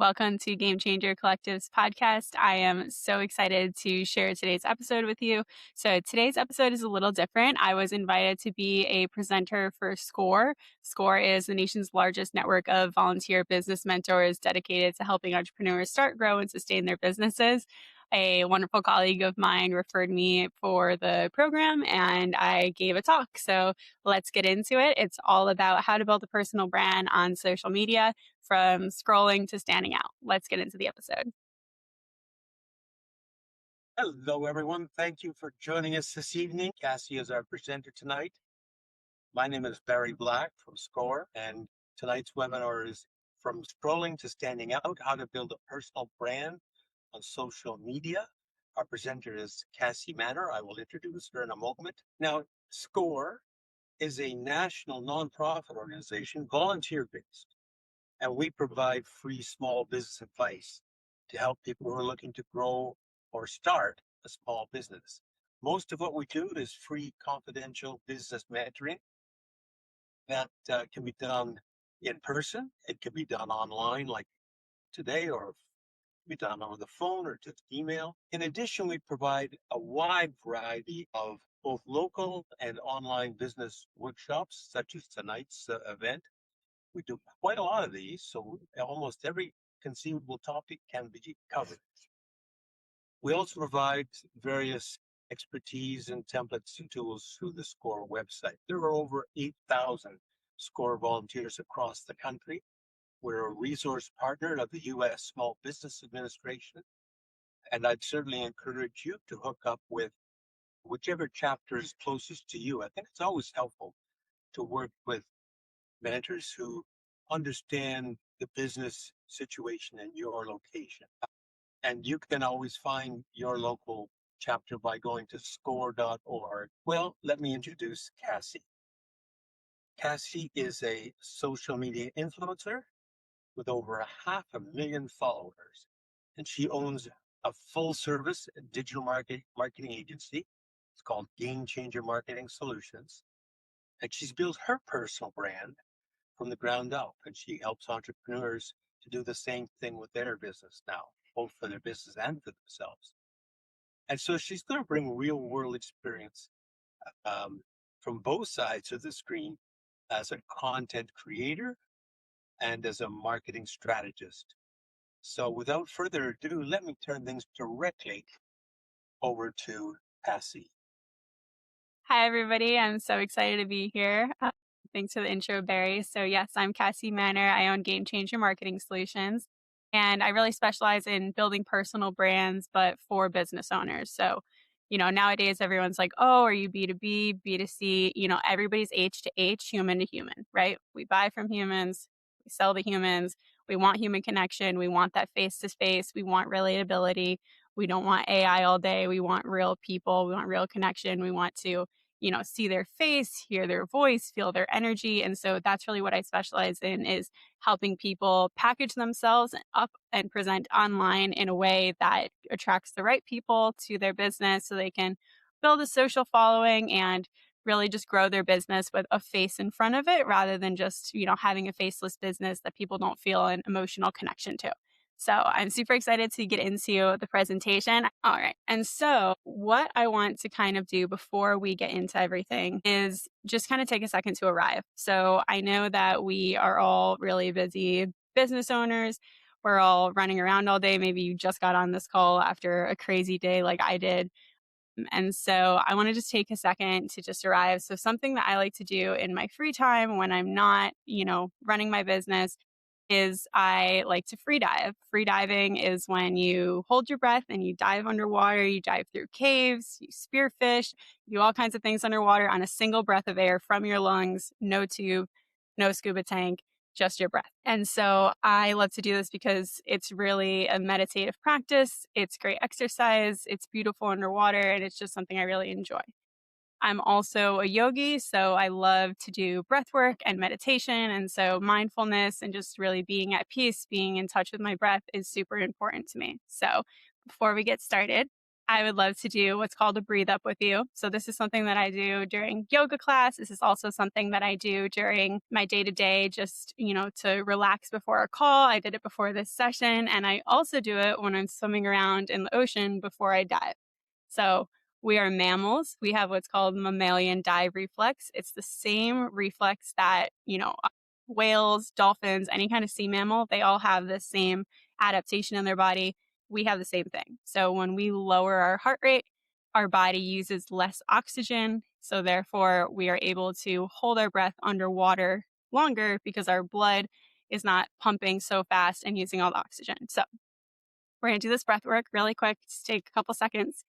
Welcome to Game Changer Collective's podcast. I am so excited to share today's episode with you. So, today's episode is a little different. I was invited to be a presenter for SCORE. SCORE is the nation's largest network of volunteer business mentors dedicated to helping entrepreneurs start, grow, and sustain their businesses. A wonderful colleague of mine referred me for the program and I gave a talk. So, let's get into it. It's all about how to build a personal brand on social media from scrolling to standing out. Let's get into the episode. Hello, everyone. Thank you for joining us this evening. Cassie is our presenter tonight. My name is Barry Black from SCORE, and tonight's webinar is From Scrolling to Standing Out, How to Build a Personal Brand on Social Media. Our presenter is Cassi Manor. I will introduce her in a moment. Now, SCORE is a national nonprofit organization, volunteer-based, and we provide free small business advice to help people who are looking to grow or start a small business. Most of what we do is free, confidential business mentoring that can be done in person. It can be done online like today, or be done over the phone or just email. In addition, we provide a wide variety of both local and online business workshops, such as tonight's event. We do quite a lot of these, so almost every conceivable topic can be covered. We also provide various expertise and templates and tools through the SCORE website. There are over 8,000 SCORE volunteers across the country. We're a resource partner of the U.S. Small Business Administration, and I'd certainly encourage you to hook up with whichever chapter is closest to you. I think it's always helpful to work with mentors who understand the business situation in your location. And you can always find your local chapter by going to score.org. Well, let me introduce Cassie. Cassie is a social media influencer with over 500,000 followers, and she owns a full-service digital marketing agency. It's called Game Changer Marketing Solutions, and she's built her personal brand from the ground up, and she helps entrepreneurs to do the same thing with their business now, both for their business and for themselves. And so she's going to bring real world experience from both sides of the screen as a content creator and as a marketing strategist. So without further ado, let me turn things directly over to Cassie. Hi, everybody. I'm so excited to be here. Thanks for the intro, Barry. So, yes, I'm Cassi Manor. I own Game Changer Marketing Solutions, and I really specialize in building personal brands, but for business owners. So, nowadays everyone's like, oh, are you B2B, B2C? Everybody's H to H, human to human, right? We buy from humans, we sell to humans, we want human connection, we want that face to face, we want relatability. We don't want AI all day. We want real people. We want real connection. We want to see their face, hear their voice, feel their energy. And so that's really what I specialize in, is helping people package themselves up and present online in a way that attracts the right people to their business so they can build a social following and really just grow their business with a face in front of it, rather than just, having a faceless business that people don't feel an emotional connection to. So I'm super excited to get into the presentation. All right. And so what I want to kind of do before we get into everything is just kind of take a second to arrive. So I know that we are all really busy business owners. We're all running around all day. Maybe you just got on this call after a crazy day like I did. And so I want to just take a second to just arrive. So something that I like to do in my free time when I'm not, running my business, is I like to free dive. Free diving is when you hold your breath and you dive underwater, you dive through caves, you spearfish, you do all kinds of things underwater on a single breath of air from your lungs, no tube, no scuba tank, just your breath. And so I love to do this because it's really a meditative practice. It's great exercise. It's beautiful underwater, and it's just something I really enjoy. I'm also a yogi, so I love to do breath work and meditation. And so mindfulness and just really being at peace, being in touch with my breath is super important to me. So before we get started, I would love to do what's called a breathe up with you. So this is something that I do during yoga class. This is also something that I do during my day to day, just, to relax before a call. I did it before this session. And I also do it when I'm swimming around in the ocean before I dive. So we are mammals. We have what's called mammalian dive reflex. It's the same reflex that, whales, dolphins, any kind of sea mammal, they all have the same adaptation in their body. We have the same thing. So when we lower our heart rate, our body uses less oxygen. So therefore, we are able to hold our breath underwater longer because our blood is not pumping so fast and using all the oxygen. So we're going to do this breath work really quick. Just take a couple seconds.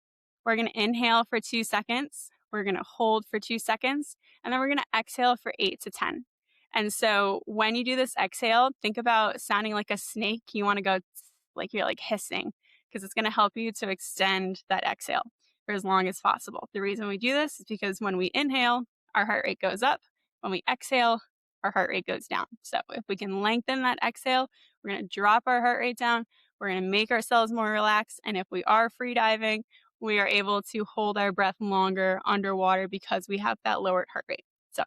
We're going to inhale for 2 seconds. We're going to hold for 2 seconds. And then we're going to exhale for 8 to 10. And so when you do this exhale, think about sounding like a snake. You want to go like you're like hissing because it's going to help you to extend that exhale for as long as possible. The reason we do this is because when we inhale, our heart rate goes up. When we exhale, our heart rate goes down. So if we can lengthen that exhale, we're going to drop our heart rate down. We're going to make ourselves more relaxed. And if we are free diving, we are able to hold our breath longer underwater because we have that lowered heart rate. So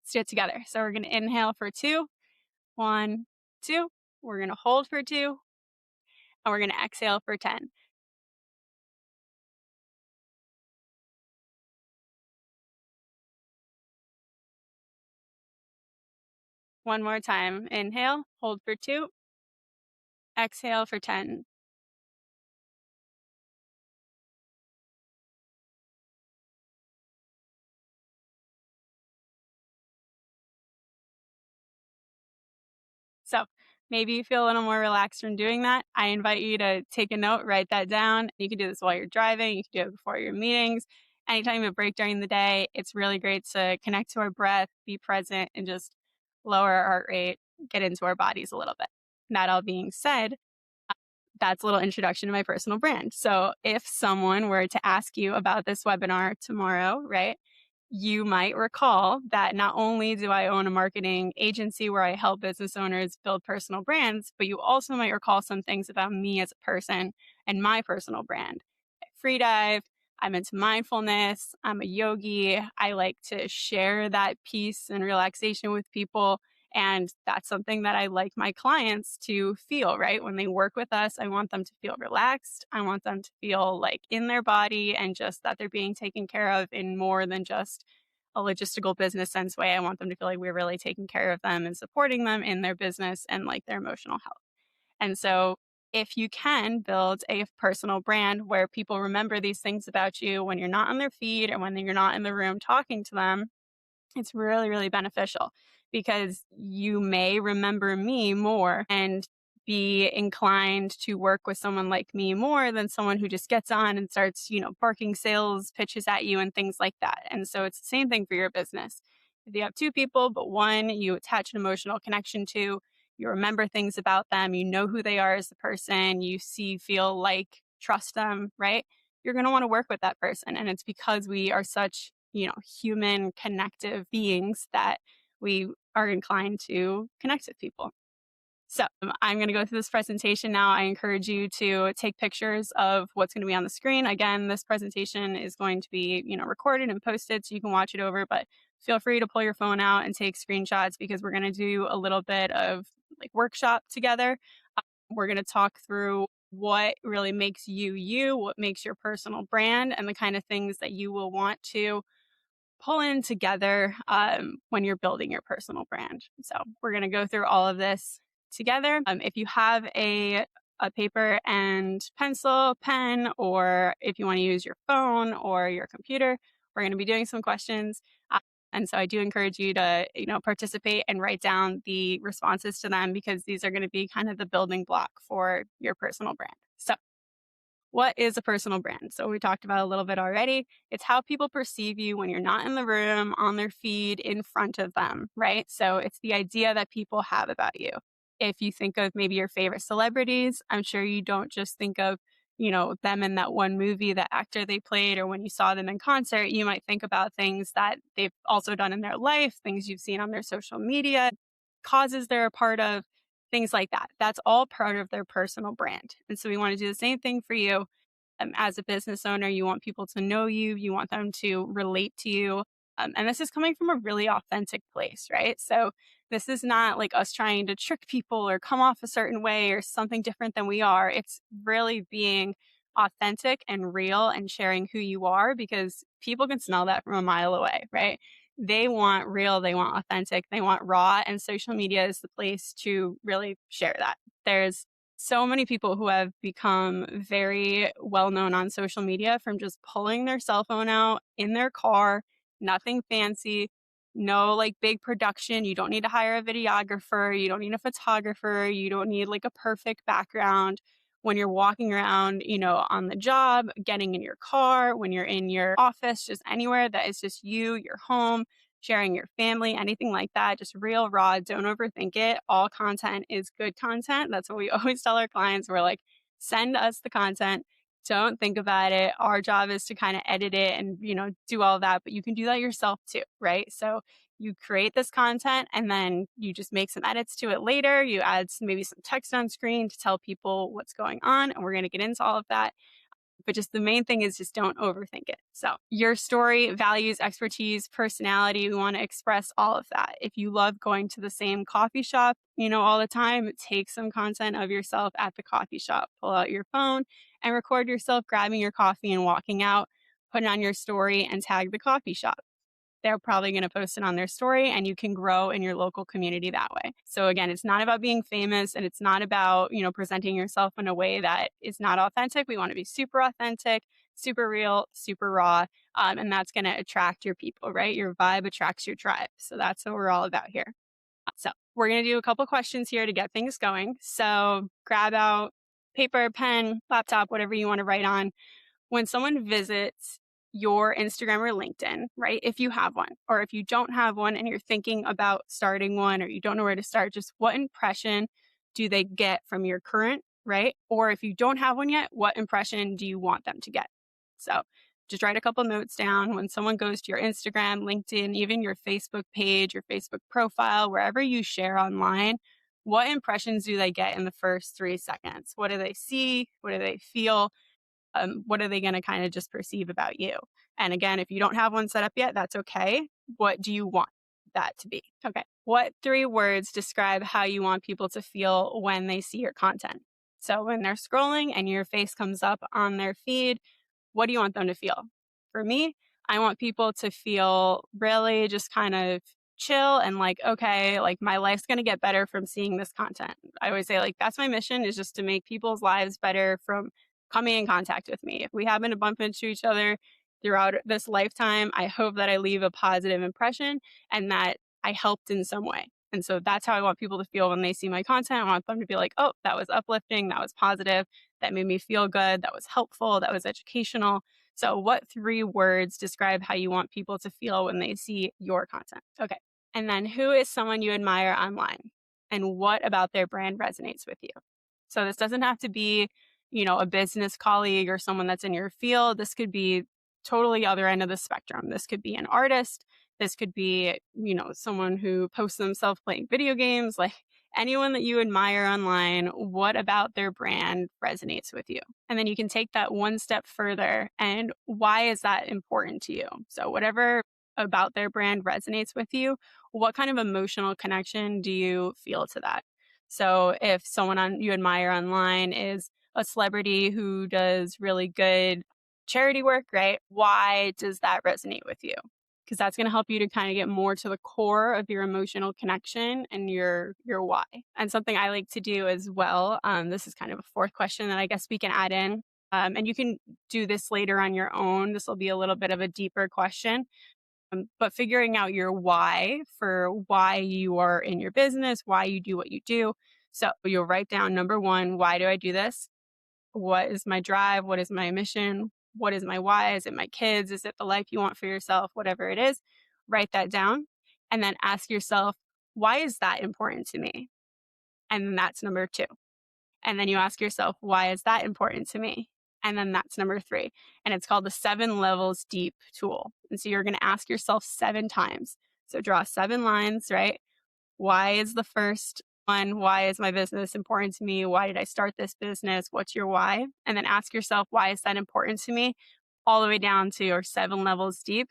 let's do it together. So we're going to inhale for 2, 1, 2. We're going to hold for 2, and we're going to exhale for 10. One more time. Inhale, hold for 2, exhale for 10. So maybe you feel a little more relaxed from doing that. I invite you to take a note, write that down. You can do this while you're driving. You can do it before your meetings. Anytime you have a break during the day, it's really great to connect to our breath, be present, and just lower our heart rate, get into our bodies a little bit. That all being said, that's a little introduction to my personal brand. So if someone were to ask you about this webinar tomorrow, right, you might recall that not only do I own a marketing agency where I help business owners build personal brands, but you also might recall some things about me as a person and my personal brand. I free dive. I'm into mindfulness. I'm a yogi. I like to share that peace and relaxation with people. And that's something that I like my clients to feel, right? When they work with us, I want them to feel relaxed. I want them to feel like in their body and just that they're being taken care of in more than just a logistical business sense way. I want them to feel like we're really taking care of them and supporting them in their business and like their emotional health. And so if you can build a personal brand where people remember these things about you when you're not on their feed or when you're not in the room talking to them, it's really, really beneficial because you may remember me more and be inclined to work with someone like me more than someone who just gets on and starts, barking sales pitches at you and things like that. And so it's the same thing for your business. If you have two people, but one you attach an emotional connection to, you remember things about them, you know who they are as a person, you see, feel like, trust them, right? You're going to want to work with that person. And it's because we are such, human connective beings that we are inclined to connect with people. So I'm going to go through this presentation now. I encourage you to take pictures of what's going to be on the screen. Again, this presentation is going to be, recorded and posted so you can watch it over, but feel free to pull your phone out and take screenshots because we're going to do a little bit of like workshop together. We're going to talk through what really makes you you, what makes your personal brand, and the kind of things that you will want to pull in together when you're building your personal brand. So we're going to go through all of this together. If you have a paper and pencil, pen, or if you want to use your phone or your computer, we're going to be doing some questions. And so I do encourage you to, participate and write down the responses to them because these are going to be kind of the building block for your personal brand. So what is a personal brand? So we talked about a little bit already. It's how people perceive you when you're not in the room, on their feed, in front of them, right? So it's the idea that people have about you. If you think of maybe your favorite celebrities, I'm sure you don't just think of, them in that one movie, the actor they played, or when you saw them in concert, you might think about things that they've also done in their life, things you've seen on their social media, causes they're a part of, things like that. That's all part of their personal brand. And so we want to do the same thing for you. As a business owner, you want people to know you, you want them to relate to you. And this is coming from a really authentic place, right? So this is not like us trying to trick people or come off a certain way or something different than we are. It's really being authentic and real and sharing who you are, because people can smell that from a mile away, right? They want real, they want authentic, they want raw, and social media is the place to really share that. There's so many people who have become very well known on social media from just pulling their cell phone out in their car, nothing fancy, no like big production. You don't need to hire a videographer, you don't need a photographer, you don't need like a perfect background. When you're walking around, on the job, getting in your car, when you're in your office, just anywhere that is just you, your home, sharing your family, anything like that, just real, raw, don't overthink it. All content is good content. That's what we always tell our clients. We're like, send us the content. Don't think about it. Our job is to kind of edit it and, do all that, but you can do that yourself too, right? So you create this content and then you just make some edits to it later. You add maybe some text on screen to tell people what's going on. And we're going to get into all of that. But just the main thing is just don't overthink it. So your story, values, expertise, personality, we want to express all of that. If you love going to the same coffee shop, all the time, take some content of yourself at the coffee shop. Pull out your phone and record yourself grabbing your coffee and walking out, put it on your story and tag the coffee shop. They're probably going to post it on their story and you can grow in your local community that way. So again, it's not about being famous and it's not about, presenting yourself in a way that is not authentic. We want to be super authentic, super real, super raw. And that's going to attract your people, right? Your vibe attracts your tribe. So that's what we're all about here. So we're going to do a couple questions here to get things going. So grab out paper, pen, laptop, whatever you want to write on. When someone visits your Instagram or LinkedIn, right? If you have one, or if you don't have one and you're thinking about starting one, or you don't know where to start, just what impression do they get from your current, right? Or if you don't have one yet, what impression do you want them to get? So just write a couple notes down. When someone goes to your Instagram, LinkedIn, even your Facebook page, your Facebook profile, wherever you share online, what impressions do they get in the first 3 seconds? What do they see? What do they feel? What are they going to kind of just perceive about you? And again, if you don't have one set up yet, that's okay. What do you want that to be? Okay. What 3 words describe how you want people to feel when they see your content? So when they're scrolling and your face comes up on their feed, what do you want them to feel? For me, I want people to feel really just kind of chill and like, okay, like my life's going to get better from seeing this content. I always say, like, that's my mission, is just to make people's lives better from coming in contact with me. If we happen to bump into each other throughout this lifetime, I hope that I leave a positive impression and that I helped in some way. And so that's how I want people to feel when they see my content. I want them to be like, oh, that was uplifting, that was positive, that made me feel good, that was helpful, that was educational. So, what 3 words describe how you want people to feel when they see your content? Okay. And then, who is someone you admire online? And what about their brand resonates with you? So, this doesn't have to be, a business colleague or someone that's in your field. This could be totally other end of the spectrum. This could be an artist. This could be, someone who posts themselves playing video games, like anyone that you admire online. What about their brand resonates with you? And then you can take that one step further. And why is that important to you? So whatever about their brand resonates with you, what kind of emotional connection do you feel to that? So if someone you admire online is a celebrity who does really good charity work, right? Why does that resonate with you? Because that's going to help you to kind of get more to the core of your emotional connection and your why. And something I like to do as well, this is kind of a 4th question that I guess we can add in. And you can do this later on your own. This will be a little bit of a deeper question. But figuring out your why for why you are in your business, why you do what you do. So you'll write down, number 1, why do I do this? What is my drive? What is my mission? What is my why? Is it my kids? Is it the life you want for yourself? Whatever it is, write that down and then ask yourself, why is that important to me? And that's number 2. And then you ask yourself, why is that important to me? And then that's number 3. And it's called the 7 levels deep tool. And so you're going to ask yourself 7 times. So draw 7 lines, right? Why is the first One, why is my business important to me? Why did I start this business? What's your why? And then ask yourself, why is that important to me? All the way down to your 7 levels deep.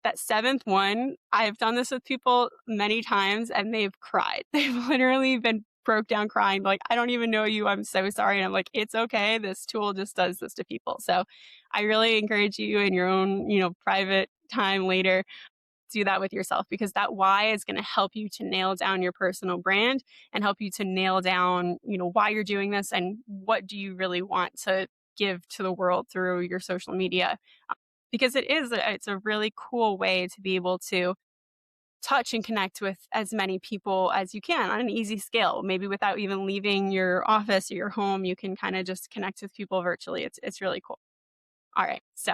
That seventh one, I've done this with people many times and they've cried. They've literally been broke down crying, like, I don't even know you. I'm so sorry. And I'm like, it's okay. This tool just does this to people. So I really encourage you in your own, private time later, do that with yourself, because that why is going to help you to nail down your personal brand and help you to nail down, why you're doing this and what do you really want to give to the world through your social media. Because it's a really cool way to be able to touch and connect with as many people as you can on an easy scale, maybe without even leaving your office or your home. You can kind of just connect with people virtually. It's really cool. All right, so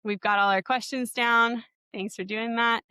we've got all our questions down. Thanks for doing that.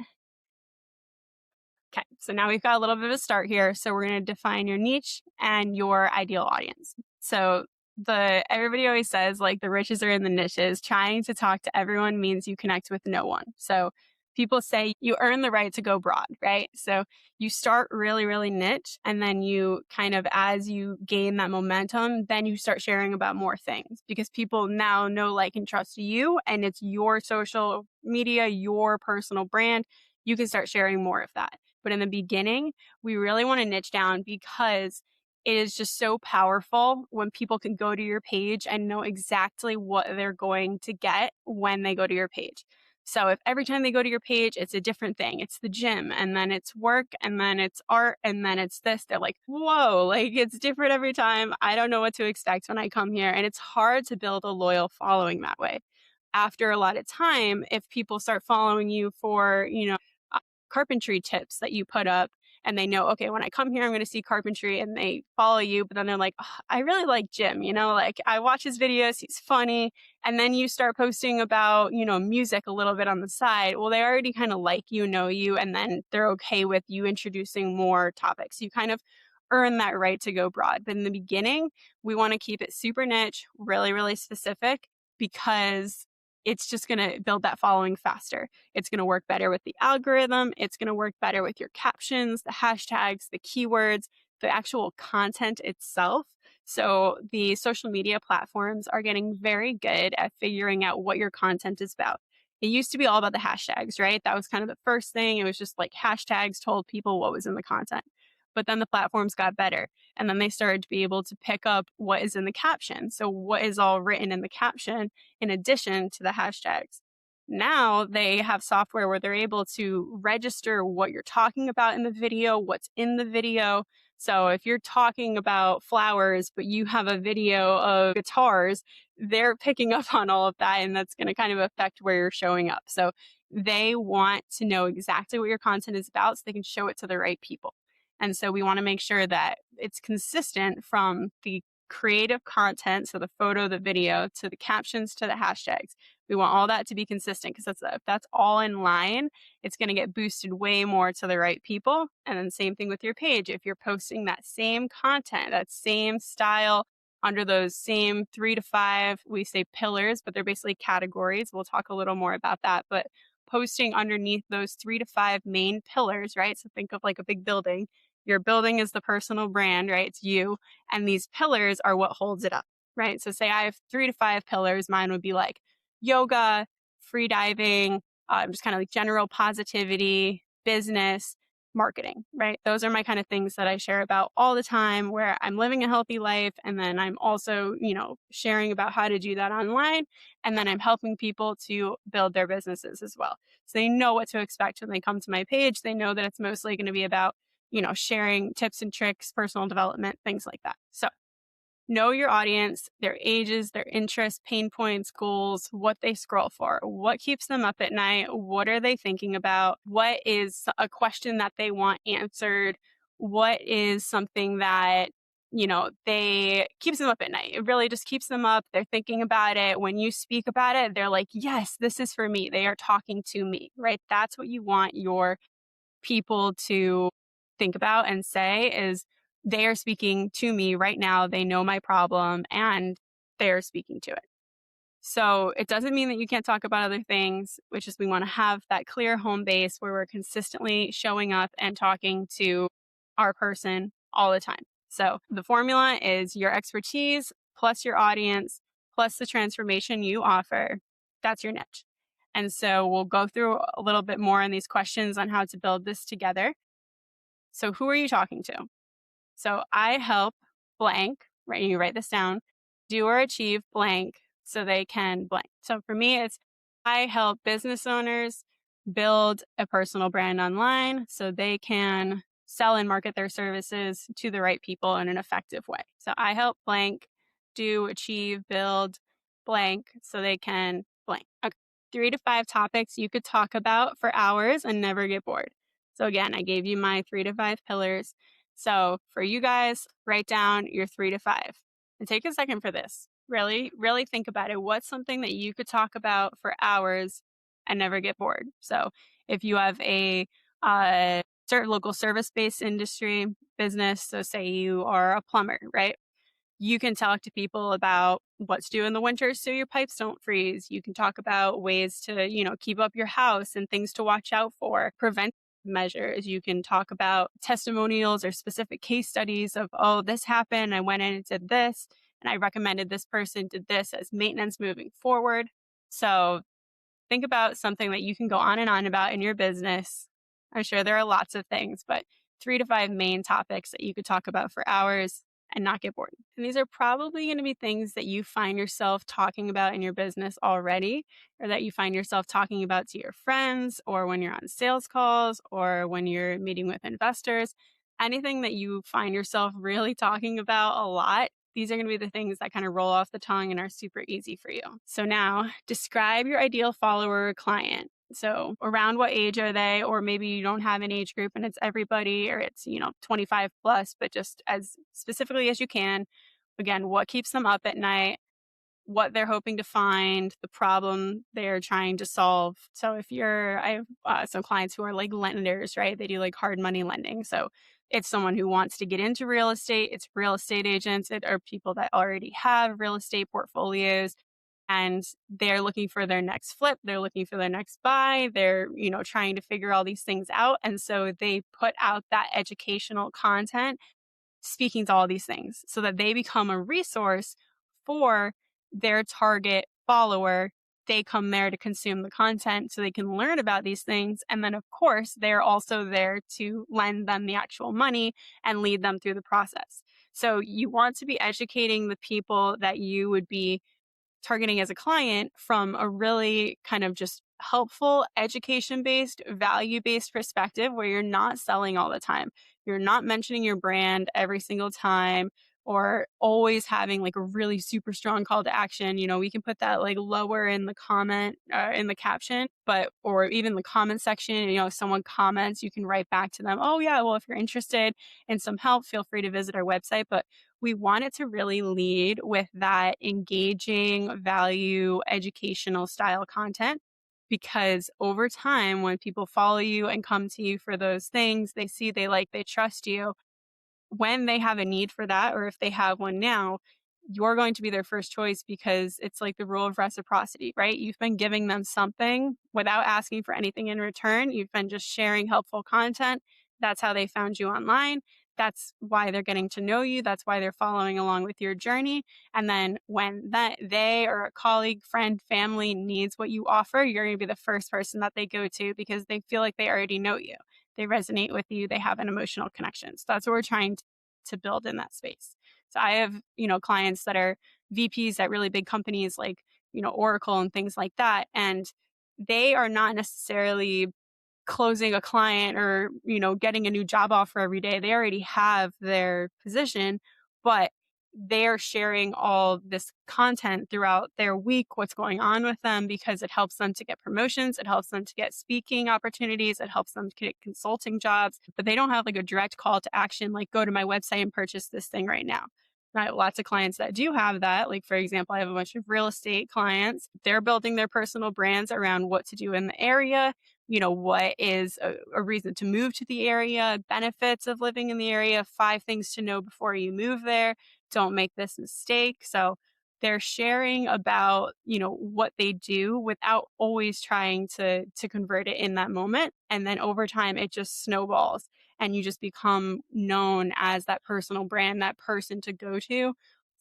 Okay, so now we've got a little bit of a start here. So we're going to define your niche and your ideal audience. So everybody always says, like, the riches are in the niches. Trying to talk to everyone means you connect with no one. So people say you earn the right to go broad, right? So you start really, really niche, and then you kind of, as you gain that momentum, then you start sharing about more things, because people now know, like, and trust you, and it's your social media, your personal brand. You can start sharing more of that. But in the beginning, we really want to niche down, because it is just so powerful when people can go to your page and know exactly what they're going to get when they go to your page. So if every time they go to your page, it's a different thing, it's the gym, and then it's work, and then it's art, and then it's this, they're like, whoa, like, it's different every time. I don't know what to expect when I come here. And it's hard to build a loyal following that way. After a lot of time, if people start following you for, uh, carpentry tips that you put up, and they know, okay, when I come here, I'm going to see carpentry, and they follow you, but then they're like, oh, I really like Jim, like, I watch his videos, he's funny. And then you start posting about, music a little bit on the side. Well, they already kind of like you, know you, and then they're okay with you introducing more topics. You kind of earn that right to go broad. But in the beginning, we want to keep it super niche, really, really specific, because it's just going to build that following faster. It's going to work better with the algorithm. It's going to work better with your captions, the hashtags, the keywords, the actual content itself. So the social media platforms are getting very good at figuring out what your content is about. It used to be all about the hashtags, right? That was kind of the first thing. It was just like hashtags told people what was in the content. But then the platforms got better, and then they started to be able to pick up what is in the caption. So what is all written in the caption in addition to the hashtags. Now they have software where they're able to register what you're talking about in the video, what's in the video. So if you're talking about flowers, but you have a video of guitars, they're picking up on all of that, and that's going to kind of affect where you're showing up. So they want to know exactly what your content is about so they can show it to the right people. And so we want to make sure that it's consistent from the creative content, so the photo, the video, to the captions, to the hashtags. We want all that to be consistent, because if that's all in line, it's going to get boosted way more to the right people. And then same thing with your page. If you're posting that same content, that same style, under those same 3 to 5, we say pillars, but they're basically categories. We'll talk a little more about that. But posting underneath those 3 to 5 main pillars, right? So think of like a big building. Your building is the personal brand, right? It's you. And these pillars are what holds it up, right? So say I have 3 to 5 pillars. Mine would be like yoga, free diving, just kind of like general positivity, business, marketing, right? Those are my kind of things that I share about all the time, where I'm living a healthy life. And then I'm also, sharing about how to do that online. And then I'm helping people to build their businesses as well. So they know what to expect when they come to my page. They know that it's mostly going to be about, sharing tips and tricks, personal development, things like that. So know your audience, their ages, their interests, pain points, goals, what they scroll for, what keeps them up at night, what are they thinking about, what is a question that they want answered, what is something that, they keeps them up at night. It really just keeps them up. They're thinking about it. When you speak about it, they're like, yes, this is for me. They are talking to me, right? That's what you want your people to think about and say, is they are speaking to me right now. They know my problem and they're speaking to it. So it doesn't mean that you can't talk about other things, which is we want to have that clear home base where we're consistently showing up and talking to our person. all the time. So the formula is your expertise plus your audience plus the transformation you offer. That's your niche. And so we'll go through a little bit more on these questions on how to build this together. So who are you talking to? So I help blank, right? You write this down, do or achieve blank so they can blank. So for me, it's I help business owners build a personal brand online so they can sell and market their services to the right people in an effective way. So I help blank do, achieve, build blank so they can blank. Okay. 3 to 5 topics you could talk about for hours and never get bored. So again, I gave you my 3 to 5 pillars. So for you guys, write down your 3 to 5 and take a second for this. Really, really think about it. What's something that you could talk about for hours and never get bored? So if you have a certain local service-based industry business, so say you are a plumber, right? You can talk to people about what to do in the winter so your pipes don't freeze. You can talk about ways to, keep up your house and things to watch out for, prevent measures. You can talk about testimonials or specific case studies of, oh, this happened. I went in and did this, and I recommended this person did this as maintenance moving forward. So think about something that you can go on and on about in your business. I'm sure there are lots of things, but 3 to 5 main topics that you could talk about for hours and not get bored. And these are probably going to be things that you find yourself talking about in your business already, or that you find yourself talking about to your friends, or when you're on sales calls, or when you're meeting with investors. Anything that you find yourself really talking about a lot, these are going to be the things that kind of roll off the tongue and are super easy for you. So now describe your ideal follower or client. So around what age are they? Or maybe you don't have an age group and it's everybody, or it's, 25 plus, but just as specifically as you can. Again, what keeps them up at night, what they're hoping to find, the problem they're trying to solve. So I have some clients who are like lenders, right? They do like hard money lending. So it's someone who wants to get into real estate. It's real estate agents. It are people that already have real estate portfolios and they're looking for their next flip. They're looking for their next buy. They're, trying to figure all these things out. And so they put out that educational content speaking to all these things so that they become a resource for their target follower. They come there to consume the content so they can learn about these things. And then, of course, they're also there to lend them the actual money and lead them through the process. So you want to be educating the people that you would be targeting as a client from a really kind of just helpful, education based, value based perspective where you're not selling all the time. You're not mentioning your brand every single time or always having like a really super strong call to action. We can put that like lower in the comment, in the caption, or even the comment section. If someone comments, you can write back to them, oh, yeah, well, if you're interested in some help, feel free to visit our website. But we want it to really lead with that engaging, value, educational style content. Because over time, when people follow you and come to you for those things, they see, they like, they trust you. When they have a need for that, or if they have one now, you're going to be their first choice because it's like the rule of reciprocity, right? You've been giving them something without asking for anything in return. You've been just sharing helpful content. That's how they found you online. That's why they're getting to know you. That's why they're following along with your journey. And then when they or a colleague, friend, family needs what you offer, you're going to be the first person that they go to because they feel like they already know you. They resonate with you. They have an emotional connection. So that's what we're trying to build in that space. So I have, clients that are VPs at really big companies like, Oracle and things like that. And they are not necessarily closing a client or, getting a new job offer every day. They already have their position, but they're sharing all this content throughout their week, what's going on with them, because it helps them to get promotions. It helps them to get speaking opportunities. It helps them to get consulting jobs, but they don't have like a direct call to action, like go to my website and purchase this thing right now. I have lots of clients that do have that. Like, for example, I have a bunch of real estate clients. They're building their personal brands around what to do in the area, what is a reason to move to the area, benefits of living in the area, 5 things to know before you move there. Don't make this mistake. So they're sharing about, what they do without always trying to convert it in that moment. And then over time, it just snowballs. and you just become known as that personal brand, that person to go to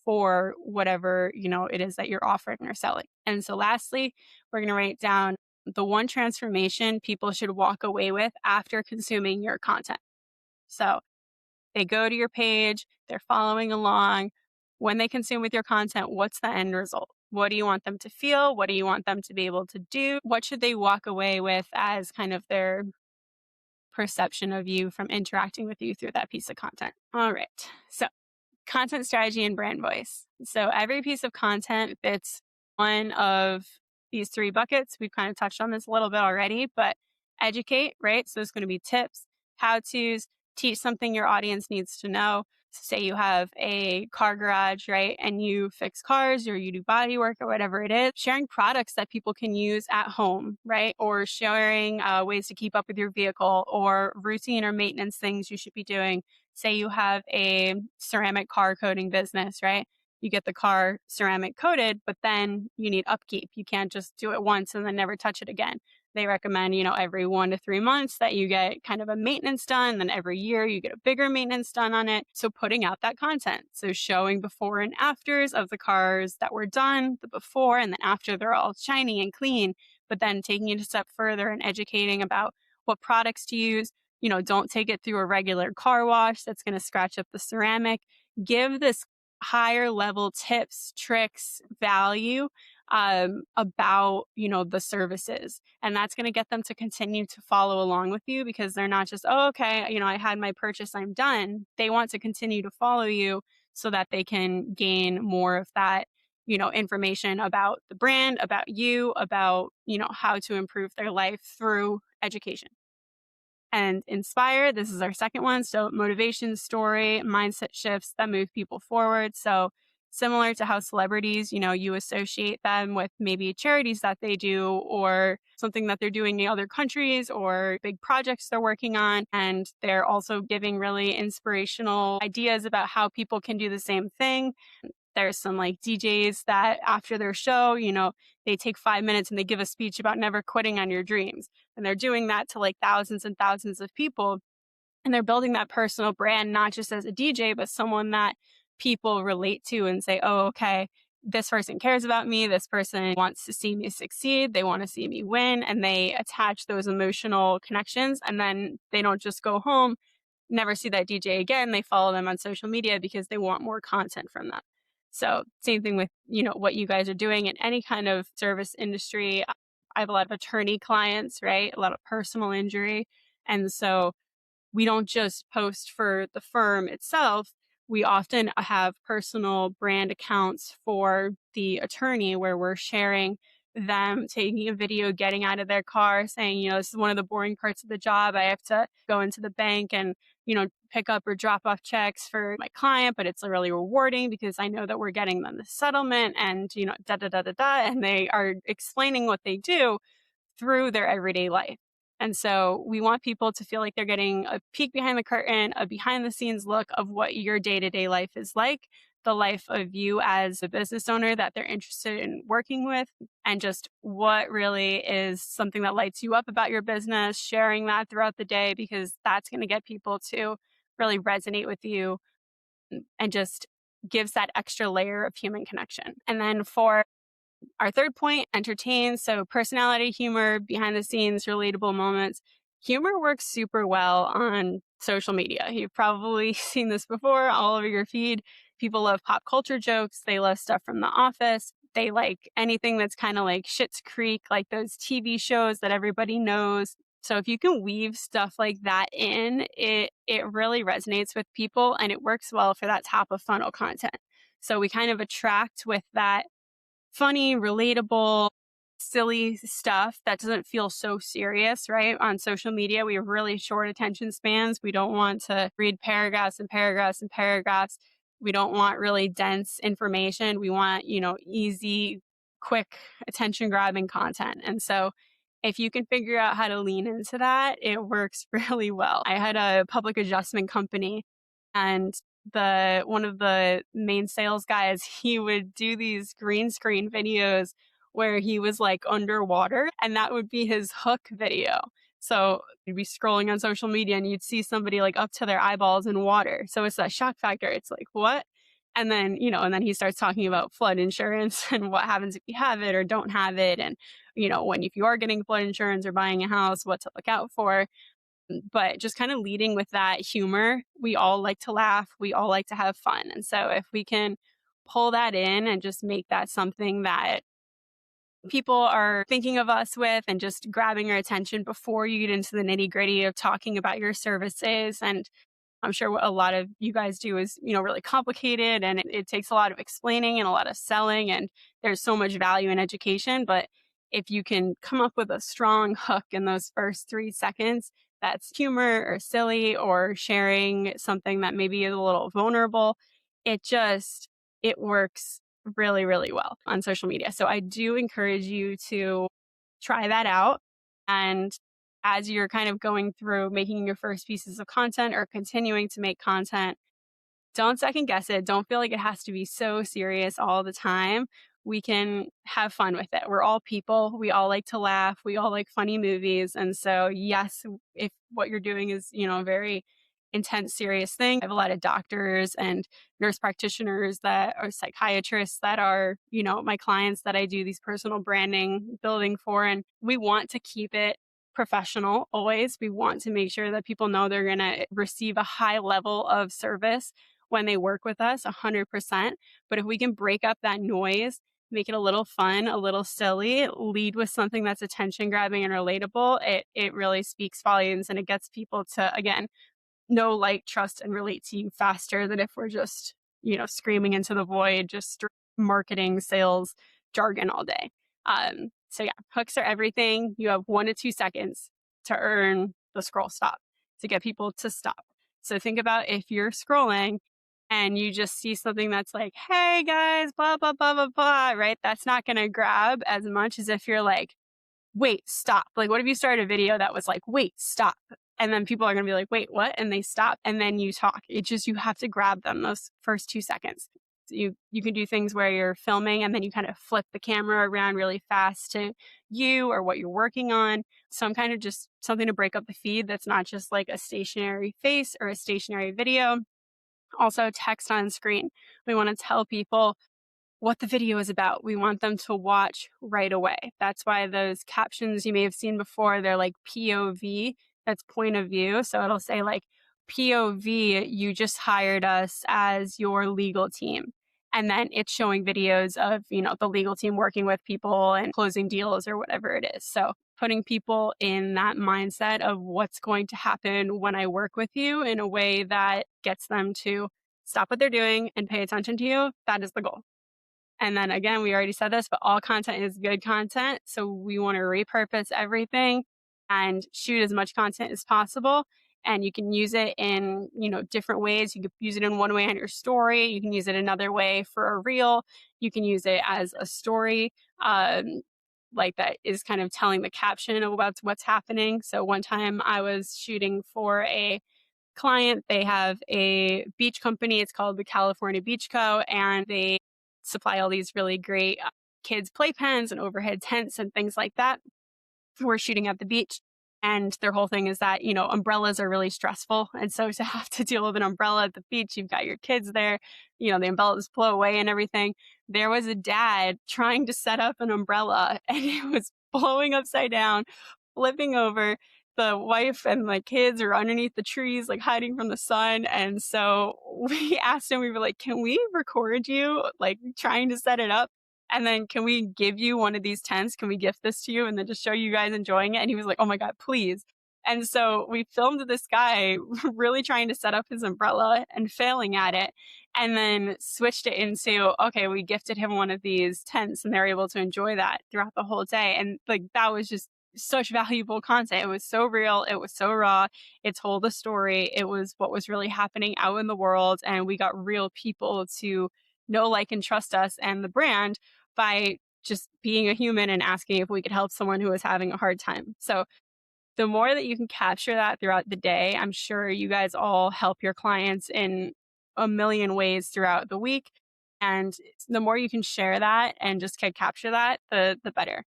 for whatever, it is that you're offering or selling. And so lastly, we're going to write down the one transformation people should walk away with after consuming your content. So they go to your page, they're following along. When they consume with your content, what's the end result? What do you want them to feel? What do you want them to be able to do? What should they walk away with as kind of their perception of you from interacting with you through that piece of content? All right. So, content strategy and brand voice. So, every piece of content fits one of these three buckets. We've kind of touched on this a little bit already, but educate, right? So, it's going to be tips, how to's, teach something your audience needs to know. Say you have a car garage, right? And you fix cars or you do body work or whatever it is, sharing products that people can use at home, right? Or sharing ways to keep up with your vehicle or routine or maintenance things you should be doing. Say you have a ceramic car coating business, right? You get the car ceramic coated, but then you need upkeep. You can't just do it once and then never touch it again. They recommend, every 1 to 3 months that you get kind of a maintenance done. Then every year you get a bigger maintenance done on it. So putting out that content. So showing before and afters of the cars that were done, the before and then after they're all shiny and clean, but then taking it a step further and educating about what products to use. Don't take it through a regular car wash that's going to scratch up the ceramic. Give this higher level tips, tricks, value about, the services. And that's going to get them to continue to follow along with you because they're not just, oh, okay, I had my purchase, I'm done. They want to continue to follow you so that they can gain more of that, information about the brand, about you, about, how to improve their life through education. And inspire, this is our second one. So motivation, story, mindset shifts that move people forward. So similar to how celebrities, you associate them with maybe charities that they do or something that they're doing in other countries or big projects they're working on. And they're also giving really inspirational ideas about how people can do the same thing. There's some like DJs that after their show, they take 5 minutes and they give a speech about never quitting on your dreams. And they're doing that to like thousands and thousands of people. And they're building that personal brand, not just as a DJ, but someone that people relate to and say, oh, okay, this person cares about me. This person wants to see me succeed. They want to see me win. And they attach those emotional connections. And then they don't just go home, never see that DJ again. They follow them on social media because they want more content from them. So same thing with, what you guys are doing in any kind of service industry. I have a lot of attorney clients, right? A lot of personal injury. And so we don't just post for the firm itself. We often have personal brand accounts for the attorney where we're sharing them taking a video, getting out of their car, saying, this is one of the boring parts of the job. I have to go into the bank and, pick up or drop off checks for my client, but it's really rewarding because I know that we're getting them the settlement and, da da da da da. And they are explaining what they do through their everyday life. And so we want people to feel like they're getting a peek behind the curtain, a behind the scenes look of what your day-to-day life is like, the life of you as a business owner that they're interested in working with, and just what really is something that lights you up about your business, sharing that throughout the day, because that's going to get people to really resonate with you and just gives that extra layer of human connection. And then for our third point, entertain. So personality, humor, behind the scenes, relatable moments. Humor works super well on social media. You've probably seen this before all over your feed. People love pop culture jokes. They love stuff from The Office. They like anything that's kind of like Schitt's Creek, like those TV shows that everybody knows. So if you can weave stuff like that in, it really resonates with people and it works well for that top of funnel content. So we kind of attract with that funny, relatable, silly stuff that doesn't feel so serious, right? On social media, we have really short attention spans. We don't want to read paragraphs and paragraphs and paragraphs. We don't want really dense information. We want, easy, quick, attention grabbing content. And so if you can figure out how to lean into that, it works really well. I had a public adjustment company and one of the main sales guys, he would do these green screen videos where he was like underwater and that would be his hook video. So you'd be scrolling on social media and you'd see somebody like up to their eyeballs in water. So it's that shock factor. It's like, what? And then, and then he starts talking about flood insurance and what happens if you have it or don't have it. And, when if you are getting flood insurance or buying a house, what to look out for. But just kind of leading with that humor. We all like to laugh. We all like to have fun. And so if we can pull that in and just make that something that people are thinking of us with and just grabbing our attention before you get into the nitty gritty of talking about your services. And I'm sure what a lot of you guys do is, really complicated and it takes a lot of explaining and a lot of selling. And there's so much value in education. But if you can come up with a strong hook in those first 3 seconds, that's humor or silly or sharing something that maybe is a little vulnerable, it just, it works really, really well on social media. So I do encourage you to try that out. And as you're kind of going through making your first pieces of content or continuing to make content, don't second guess it. Don't feel like it has to be so serious all the time. We can have fun with it. We're all people. We all like to laugh. We all like funny movies. And so, yes, if what you're doing is, a very intense, serious thing, I have a lot of doctors and nurse practitioners that are psychiatrists that are, my clients that I do these personal branding building for. And we want to keep it professional always. We want to make sure that people know they're going to receive a high level of service when they work with us 100%. But if we can break up that noise, make it a little fun, a little silly, lead with something that's attention grabbing and relatable, it really speaks volumes and it gets people to, again, know, like, trust, and relate to you faster than if we're just, screaming into the void, just marketing, sales, jargon all day. So yeah, hooks are everything. You have 1 to 2 seconds to earn the scroll stop, to get people to stop. So think about if you're scrolling and you just see something that's like, hey guys, blah, blah, blah, blah, blah, right? That's not going to grab as much as if you're like, wait, stop. Like, what if you started a video that was like, wait, stop? And then people are going to be like, wait, what? And they stop. And then you talk. It just, you have to grab them those first 2 seconds. So you can do things where you're filming and then you kind of flip the camera around really fast to you or what you're working on. Some kind of just something to break up the feed that's not just like a stationary face or a stationary video. Also, text on screen. We want to tell people what the video is about. We want them to watch right away. That's why those captions you may have seen before, they're like POV, that's point of view. So it'll say like, POV, you just hired us as your legal team. And then it's showing videos of, the legal team working with people and closing deals or whatever it is. So putting people in that mindset of what's going to happen when I work with you in a way that gets them to stop what they're doing and pay attention to you, that is the goal. And then again, we already said this, but all content is good content. So we want to repurpose everything and shoot as much content as possible. And you can use it in, different ways. You could use it in one way on your story. You can use it another way for a reel. You can use it as a story, like that is kind of telling the caption about what's happening. So one time I was shooting for a client. They have a beach company. It's called the California Beach Co. And they supply all these really great kids' playpens and overhead tents and things like that. We're shooting at the beach. And their whole thing is that, umbrellas are really stressful. And so to have to deal with an umbrella at the beach, you've got your kids there, the umbrellas blow away and everything. There was a dad trying to set up an umbrella and it was blowing upside down, flipping over. The wife and the kids are underneath the trees, like hiding from the sun. And so we asked him, we were like, can we record you, like trying to set it up? And then can we give you one of these tents? Can we gift this to you and then just show you guys enjoying it? And he was like, oh my God, please. And so we filmed this guy really trying to set up his umbrella and failing at it. And then switched it into, okay, we gifted him one of these tents and they're able to enjoy that throughout the whole day. And like, that was just such valuable content. It was so real. It was so raw. It told a story. It was what was really happening out in the world. And we got real people to know, like, and trust us and the brand by just being a human and asking if we could help someone who was having a hard time. So the more that you can capture that throughout the day, I'm sure you guys all help your clients in a million ways throughout the week. And the more you can share that and just capture that, the better.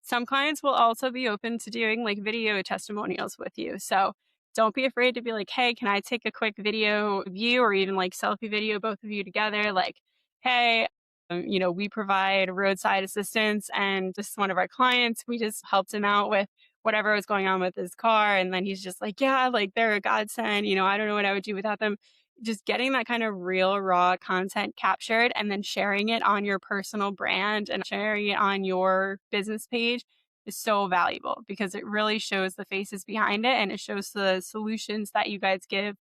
Some clients will also be open to doing like video testimonials with you. So don't be afraid to be like, hey, can I take a quick video of you or even like selfie video, both of you together? Like, hey, we provide roadside assistance and just one of our clients, we just helped him out with whatever was going on with his car. And then he's just like, yeah, like they're a godsend. I don't know what I would do without them. Just getting that kind of real, raw content captured and then sharing it on your personal brand and sharing it on your business page is so valuable because it really shows the faces behind it and it shows the solutions that you guys give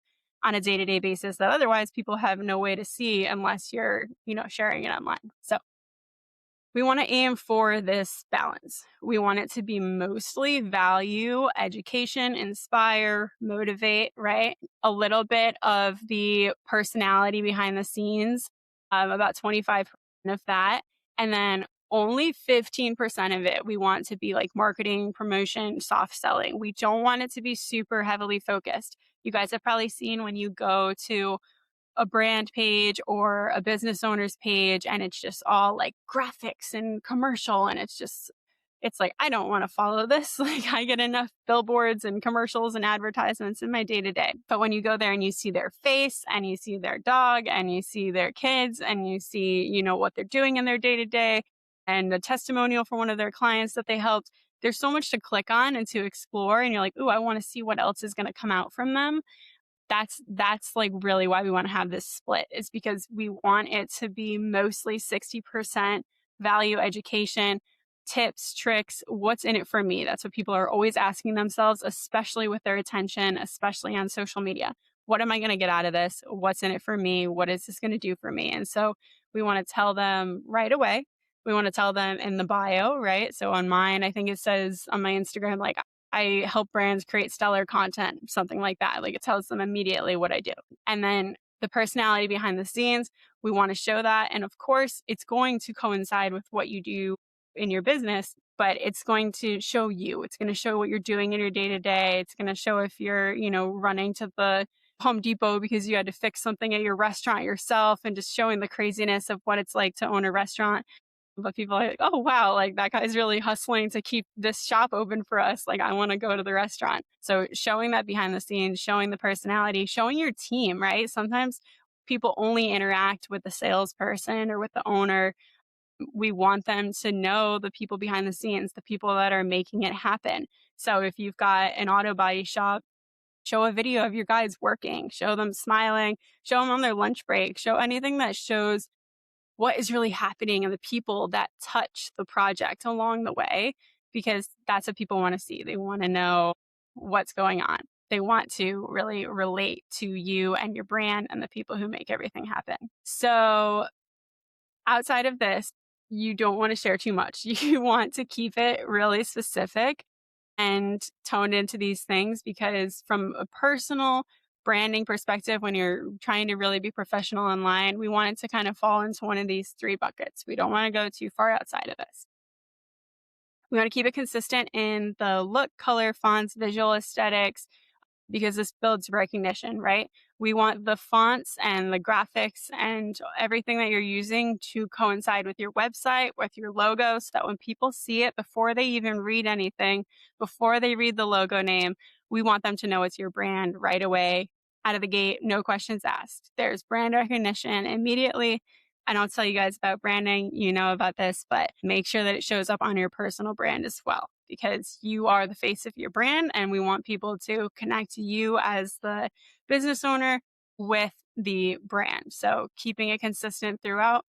on a day-to-day basis that otherwise people have no way to see unless you're, sharing it online. So we want to aim for this balance. We want it to be mostly value, education, inspire, motivate, right? A little bit of the personality behind the scenes, about 25% of that. And then only 15% of it, we want to be like marketing, promotion, soft selling. We don't want it to be super heavily focused. You guys have probably seen when you go to a brand page or a business owner's page and it's just all like graphics and commercial and it's like I don't want to follow this. Like I get enough billboards and commercials and advertisements in my day to day. But when you go there and you see their face and you see their dog and you see their kids and you see, what they're doing in their day to day and a testimonial for one of their clients that they helped, there's so much to click on and to explore and you're like, "Ooh, I want to see what else is going to come out from them." That's like really why we want to have this split is because we want it to be mostly 60% value education, tips, tricks, what's in it for me? That's what people are always asking themselves, especially with their attention, especially on social media. What am I going to get out of this? What's in it for me? What is this going to do for me? And so we want to tell them right away. We want to tell them in the bio, right? So on mine, I think it says on my Instagram, like I help brands create stellar content, something like that. Like it tells them immediately what I do. And then the personality behind the scenes, we want to show that. And of course, it's going to coincide with what you do in your business, but it's going to show you. It's going to show what you're doing in your day to day. It's going to show if you're, running to the Home Depot because you had to fix something at your restaurant yourself and just showing the craziness of what it's like to own a restaurant. But people are like, oh, wow, like that guy's really hustling to keep this shop open for us. Like, I want to go to the restaurant. So showing that behind the scenes, showing the personality, showing your team, right? Sometimes people only interact with the salesperson or with the owner. We want them to know the people behind the scenes, the people that are making it happen. So if you've got an auto body shop, show a video of your guys working, show them smiling, show them on their lunch break, show anything that shows what is really happening and the people that touch the project along the way, because that's what people want to see. They want to know what's going on. They want to really relate to you and your brand and the people who make everything happen. So outside of this, you don't want to share too much. You want to keep it really specific and toned into these things because from a personal branding perspective, when you're trying to really be professional online, we want it to kind of fall into one of these three buckets. We don't want to go too far outside of this. We want to keep it consistent in the look, color, fonts, visual aesthetics, because this builds recognition, right? We want the fonts and the graphics and everything that you're using to coincide with your website, with your logo, so that when people see it before they even read anything, before they read the logo name, we want them to know it's your brand right away, out of the gate, no questions asked. There's brand recognition immediately. And I'll tell you guys about branding, you know about this, but make sure that it shows up on your personal brand as well, because you are the face of your brand and we want people to connect to you as the business owner with the brand. So keeping it consistent throughout.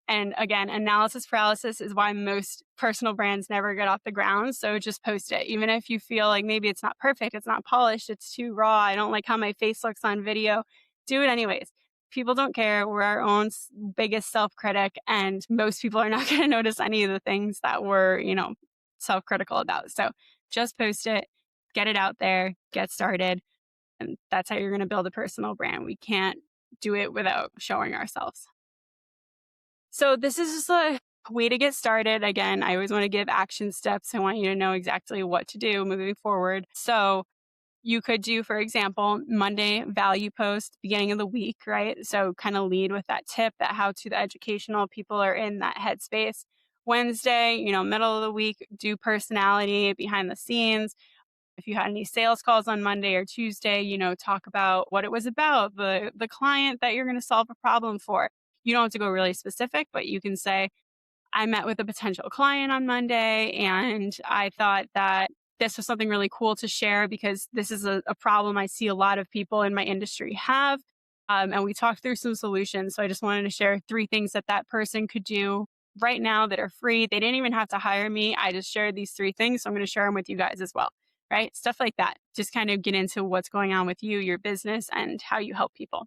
And again, analysis paralysis is why most personal brands never get off the ground. So just post it. Even if you feel like maybe it's not perfect, it's not polished, it's too raw, I don't like how my face looks on video, do it anyways. People don't care. We're our own biggest self-critic, and most people are not going to notice any of the things that we're, self-critical about. So just post it, get it out there, get started. And that's how you're going to build a personal brand. We can't do it without showing ourselves. So this is just a way to get started. Again, I always want to give action steps. I want you to know exactly what to do moving forward. So you could do, for example, Monday value post, beginning of the week, right? So kind of lead with that tip, that how to, the educational, people are in that headspace. Wednesday, middle of the week, do personality behind the scenes. If you had any sales calls on Monday or Tuesday, talk about what it was about, the client that you're going to solve a problem for. You don't have to go really specific, but you can say, I met with a potential client on Monday and I thought that this was something really cool to share because this is a problem I see a lot of people in my industry have. And we talked through some solutions. So I just wanted to share 3 things that that person could do right now that are free. They didn't even have to hire me. I just shared these 3 things. So I'm going to share them with you guys as well. Right? Stuff like that. Just kind of get into what's going on with you, your business, and how you help people.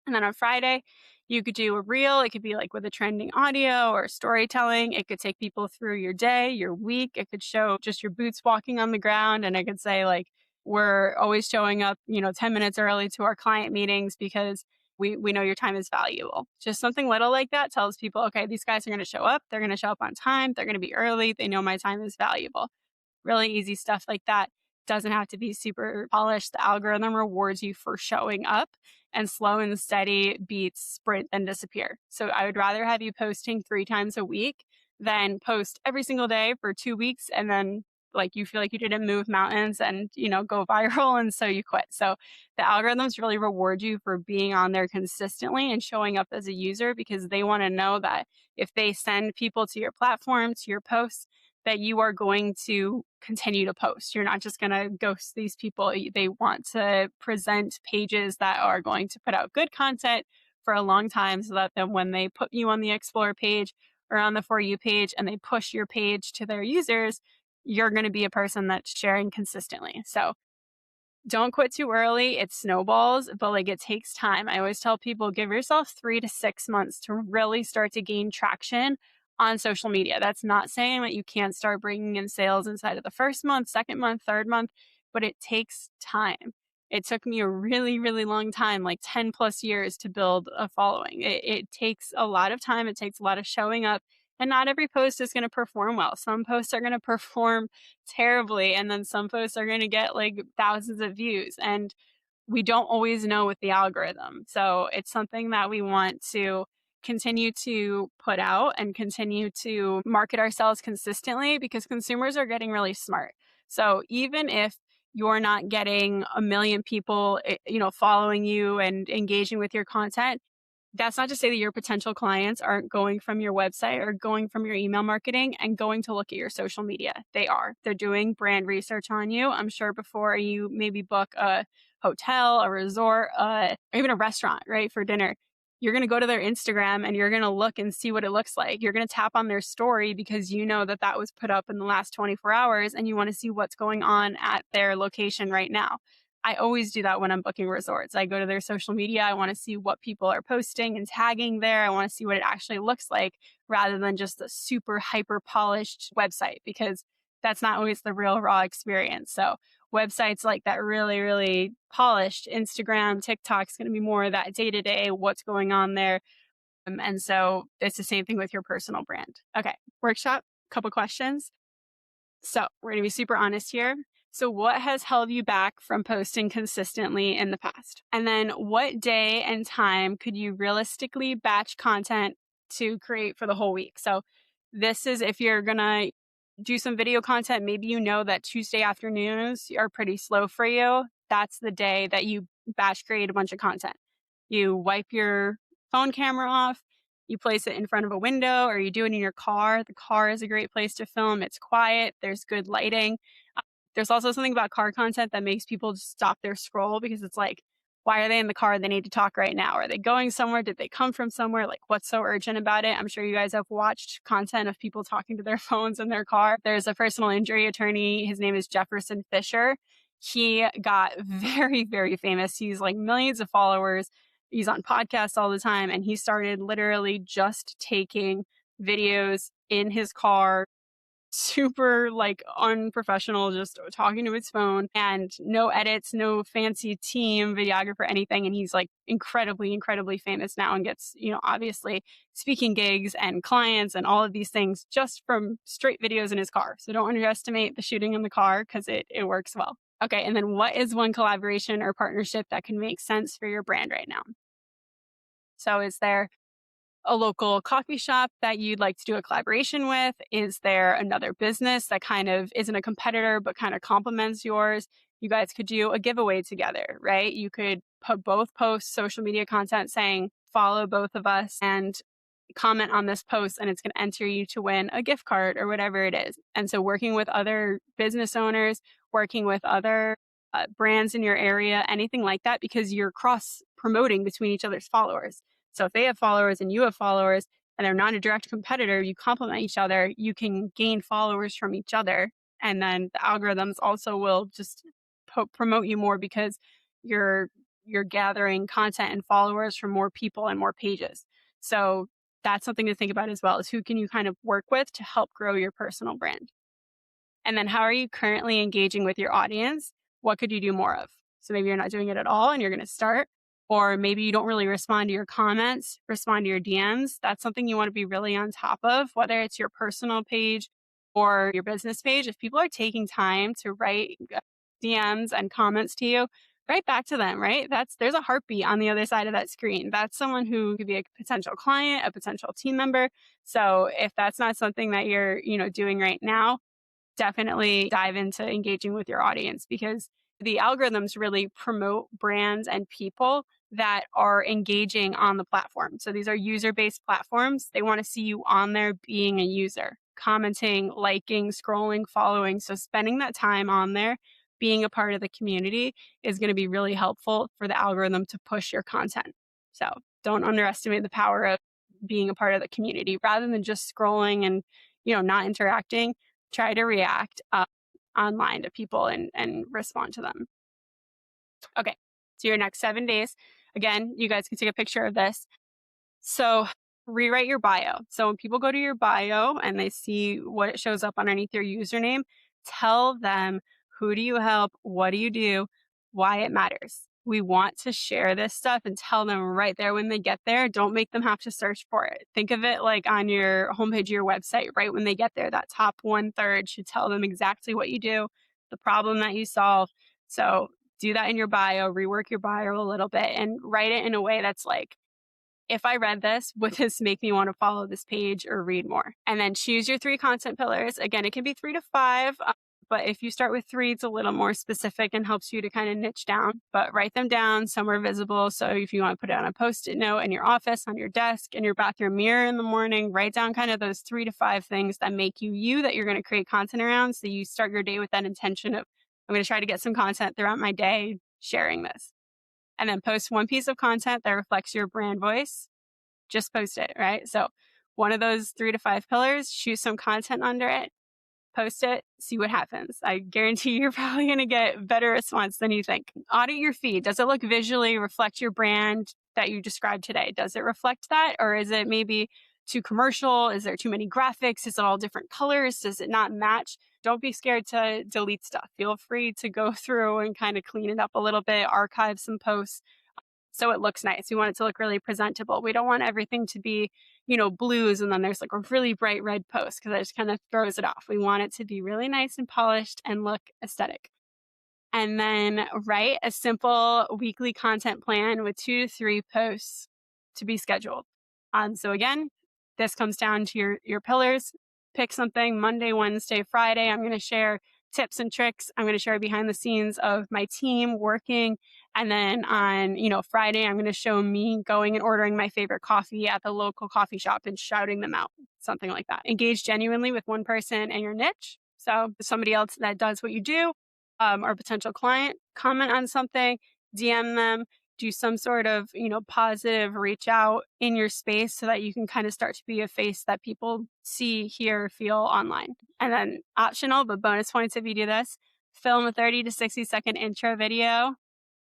And then on Friday, you could do a reel. It could be like with a trending audio or storytelling. It could take people through your day, your week. It could show just your boots walking on the ground. And I could say, like, we're always showing up, 10 minutes early to our client meetings because we know your time is valuable. Just something little like that tells people, okay, these guys are going to show up. They're going to show up on time. They're going to be early. They know my time is valuable. Really easy stuff like that. Doesn't have to be super polished. The algorithm rewards you for showing up, and slow and steady beats sprint and disappear. So I would rather have you posting 3 times a week than post every single day for 2 weeks and then like you feel like you didn't move mountains and go viral and so you quit. So the algorithms really reward you for being on there consistently and showing up as a user because they want to know that if they send people to your platform, to your posts, that you are going to continue to post. You're not just going to ghost these people. They want to present pages that are going to put out good content for a long time so that then when they put you on the Explore page or on the For You page and they push your page to their users, you're going to be a person that's sharing consistently. So don't quit too early. It snowballs, but like it takes time. I always tell people give yourself 3 to 6 months to really start to gain traction on social media. That's not saying that you can't start bringing in sales inside of the first month, second month, third month, but it takes time. It took me a really, really long time, like 10 plus years to build a following. It takes a lot of time. It takes a lot of showing up. And not every post is going to perform well. Some posts are going to perform terribly. And then some posts are going to get like thousands of views. And we don't always know with the algorithm. So it's something that we want to continue to put out and continue to market ourselves consistently because consumers are getting really smart. So even if you're not getting a million people, following you and engaging with your content, that's not to say that your potential clients aren't going from your website or going from your email marketing and going to look at your social media. They are. They're doing brand research on you. I'm sure before you maybe book a hotel, a resort, or even a restaurant, right, for dinner, you're going to go to their Instagram and you're going to look and see what it looks like. You're going to tap on their story because you know that that was put up in the last 24 hours and you want to see what's going on at their location right now. I always do that when I'm booking resorts. I go to their social media. I want to see what people are posting and tagging there. I want to see what it actually looks like rather than just a super hyper polished website because that's not always the real raw experience. So websites like that really, really polished Instagram, TikTok's going to be more of that day to day, what's going on there. And so it's the same thing with your personal brand. Okay, workshop, couple questions. So we're going to be super honest here. So what has held you back from posting consistently in the past? And then what day and time could you realistically batch content to create for the whole week? So this is if you're going to do some video content, maybe you know that Tuesday afternoons are pretty slow for you. That's the day that you batch create a bunch of content. You wipe your phone camera off, you place it in front of a window, or you do it in your car. The car is a great place to film. It's quiet, there's good lighting. There's also something about car content that makes people just stop their scroll because it's like, why are they in the car? They need to talk right now. Are they going somewhere? Did they come from somewhere? Like, what's so urgent about it? I'm sure you guys have watched content of people talking to their phones in their car. There's a personal injury attorney. His name is Jefferson Fisher. He got very, very famous. He's like millions of followers. He's on podcasts all the time. And he started literally just taking videos in his car, super like unprofessional, just talking to his phone and no edits, no fancy team, videographer, anything. And he's like incredibly, incredibly famous now and gets, obviously speaking gigs and clients and all of these things just from straight videos in his car. So don't underestimate the shooting in the car because it works well. Okay. And then what is one collaboration or partnership that can make sense for your brand right now? So is there a local coffee shop that you'd like to do a collaboration with? Is there another business that kind of isn't a competitor but kind of complements yours? You guys could do a giveaway together, right? You could both post social media content saying, follow both of us and comment on this post, and it's going to enter you to win a gift card or whatever it is. And so, working with other business owners, working with other brands in your area, anything like that, because you're cross promoting between each other's followers. So if they have followers and you have followers and they're not a direct competitor, you complement each other, you can gain followers from each other. And then the algorithms also will just promote you more because you're you're gathering content and followers from more people and more pages. So that's something to think about as well, is who can you kind of work with to help grow your personal brand. And then how are you currently engaging with your audience? What could you do more of? So maybe you're not doing it at all and you're going to start, or maybe you don't really respond to your comments, respond to your DMs. That's something you want to be really on top of, whether it's your personal page or your business page. If people are taking time to write DMs and comments to you, write back to them, right? There's a heartbeat on the other side of that screen. That's someone who could be a potential client, a potential team member. So if that's not something that you're, doing right now, definitely dive into engaging with your audience, because the algorithms really promote brands and people that are engaging on the platform. So these are user-based platforms. They want to see you on there being a user, commenting, liking, scrolling, following. So spending that time on there, being a part of the community, is going to be really helpful for the algorithm to push your content. So don't underestimate the power of being a part of the community rather than just scrolling and, not interacting. Try to react online to people and respond to them. Okay, so your next 7 days. Again, you guys can take a picture of this. So rewrite your bio. So when people go to your bio and they see what it shows up underneath your username, tell them, who do you help? What do you do? Why it matters. We want to share this stuff and tell them right there when they get there. Don't make them have to search for it. Think of it like on your homepage of your website, right when they get there, that top 1/3 should tell them exactly what you do, the problem that you solve. So do that in your bio, rework your bio a little bit and write it in a way that's like, if I read this, would this make me want to follow this page or read more? And then choose your 3 content pillars. Again, it can be 3 to 5, but if you start with 3, it's a little more specific and helps you to kind of niche down. But write them down somewhere visible. So if you want to put it on a Post-it note in your office, on your desk, in your bathroom mirror in the morning, write down kind of those 3 to 5 things that make you, that you're going to create content around. So you start your day with that intention of, I'm going to try to get some content throughout my day sharing this. And then post one piece of content that reflects your brand voice. Just post it, right? So one of those 3 to 5 pillars, shoot some content under it, post it, see what happens. I guarantee you're probably going to get better response than you think. Audit your feed. Does it look visually reflect your brand that you described today? Does it reflect that? Or is it maybe too commercial? Is there too many graphics? Is it all different colors? Does it not match? Don't be scared to delete stuff. Feel free to go through and kind of clean it up a little bit, archive some posts so it looks nice. We want it to look really presentable. We don't want everything to be, blues and then there's like a really bright red post because that just kind of throws it off. We want it to be really nice and polished and look aesthetic. And then write a simple weekly content plan with 2 to 3 posts to be scheduled. So again, this comes down to your pillars. Pick something Monday, Wednesday, Friday. I'm going to share tips and tricks. I'm going to share behind the scenes of my team working. And then on, Friday, I'm going to show me going and ordering my favorite coffee at the local coffee shop and shouting them out, something like that. Engage genuinely with one person and your niche. So somebody else that does what you do, or potential client, comment on something, DM them, do some sort of, positive reach out in your space so that you can kind of start to be a face that people see, hear, feel online. And then optional, but bonus points if you do this, film a 30 to 60-second intro video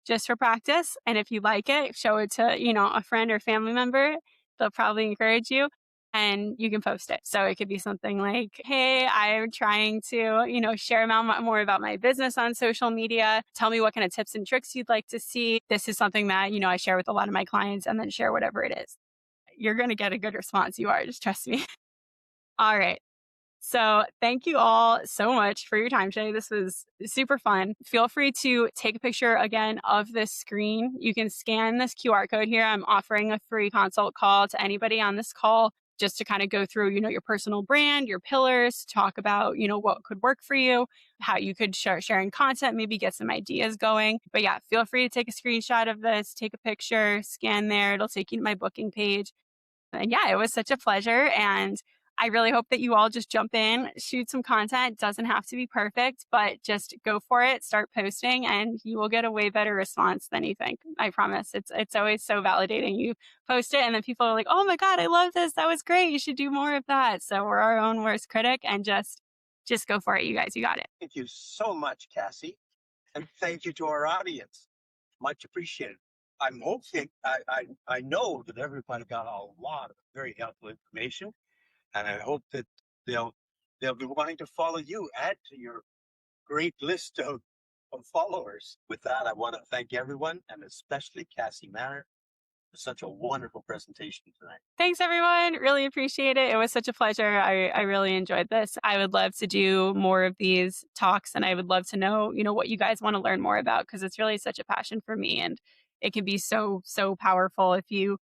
just for practice. And if you like it, show it to, a friend or family member. They'll probably encourage you and you can post it. So it could be something like, hey, I'm trying to, share more about my business on social media. Tell me what kind of tips and tricks you'd like to see. This is something that, I share with a lot of my clients, and then share whatever it is. You're going to get a good response. You are, just trust me. All right. So, thank you all so much for your time today. This was super fun. Feel free to take a picture again of this screen. You can scan this QR code here. I'm offering a free consult call to anybody on this call just to kind of go through, your personal brand, your pillars, talk about, what could work for you, how you could share sharing content, maybe get some ideas going. But yeah, feel free to take a screenshot of this, take a picture, scan there. It'll take you to my booking page. And yeah, it was such a pleasure. And I really hope that you all just jump in, shoot some content. It doesn't have to be perfect, but just go for it, start posting, and you will get a way better response than you think. I promise. It's always so validating. You post it and then people are like, "Oh my God, I love this. That was great. You should do more of that." So we're our own worst critic and just go for it, you guys. You got it. Thank you so much, Cassie. And thank you to our audience. Much appreciated. I'm hoping, I know that everybody got a lot of very helpful information, and I hope that they'll they'll be wanting to follow you, add to your great list of followers. With that, I want to thank everyone, and especially Cassie Manor, for such a wonderful presentation tonight. Thanks, everyone. Really appreciate it. It was such a pleasure. I really enjoyed this. I would love to do more of these talks, and I would love to know, what you guys want to learn more about because it's really such a passion for me, and it can be so, so powerful if you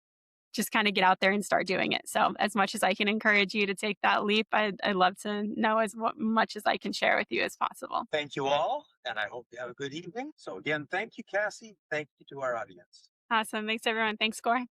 just kind of get out there and start doing it. So, as much as I can encourage you to take that leap, I'd love to know as much as I can share with you as possible. Thank you all, and I hope you have a good evening. So again, thank you, Cassie. Thank you to our audience. Awesome. Thanks, everyone. Thanks, Score.